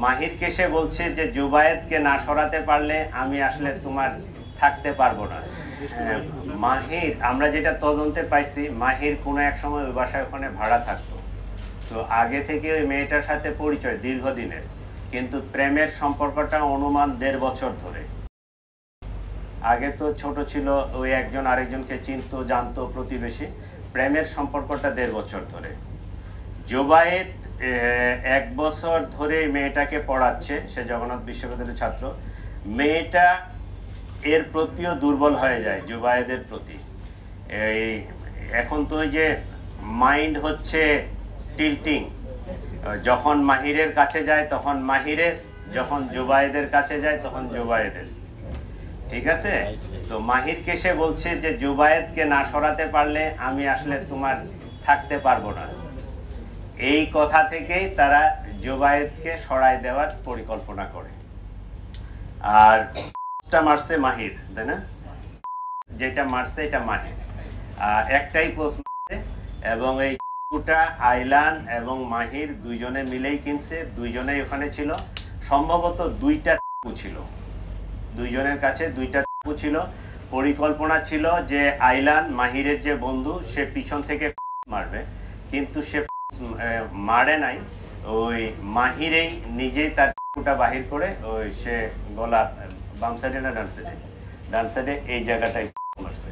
মাহিরকে সে বলছে যে জুবায়েদকে না সরাতে পারলে আমি আসলে তোমার থাকতে পারবো না। মাহির, আমরা যেটা তদন্তে পাইছি, মাহির কোনো এক সময় ওই বাসায় ওখানে ভাড়া থাকতো। তো আগে থেকে ওই মেয়েটার সাথে পরিচয় দীর্ঘদিনের, কিন্তু প্রেমের সম্পর্কটা অনুমান 1.5 বছর ধরে। আগে তো ছোট ছিল, ওই একজন আরেকজনকে চিনতো, জানতো, প্রতিবেশী। প্রেমের সম্পর্কটা 1.5 বছর ধরে। জুবায়েদ 1 বছর ধরে মেয়েটাকে পড়াচ্ছে, সে জগন্নাথ বিশ্ববিদ্যালয়ের ছাত্র। মেয়েটা এর প্রতিও দুর্বল হয়ে যায়, জুবায়েদের প্রতি। এই এখন তো ওই যে মাইন্ড হচ্ছে টিল্টিং, যখন মাহিরের কাছে যায় তখন মাহিরের, যখন জুবায়েদের কাছে যায় তখন জুবায়েদের। ঠিক আছে? তো মাহিরকে সে বলছে যে জুবায়েদকে না সরাতে পারলে আমি আসলে তোমার থাকতে পারবো না। এই কথা থেকেই তারা জুবায়েদকে সরাই দেওয়ার পরিকল্পনা করে। আর মারছে মাহির, তাই না? যেটা মারছে এটা মাহির, আর একটাই পোস্ট মারছে। এবং এই আইলান এবং মাহির দুইজনে মিলেই কিনছে, দুইজনেই ওখানে ছিল। সম্ভবত 2টা ছিল, দুইজনের কাছে 2টা ছিল। পরিকল্পনা ছিল যে আইলান, মাহিরের যে বন্ধু, সে পিছন থেকে মারবে, কিন্তু সে মারে নাই। ওই মাহিরেই নিজেই তার বাহির করে ওই সে গলা বাম সাইডে না ডান সাইডে, ডান সাইডে এই জায়গাটাই মারছে।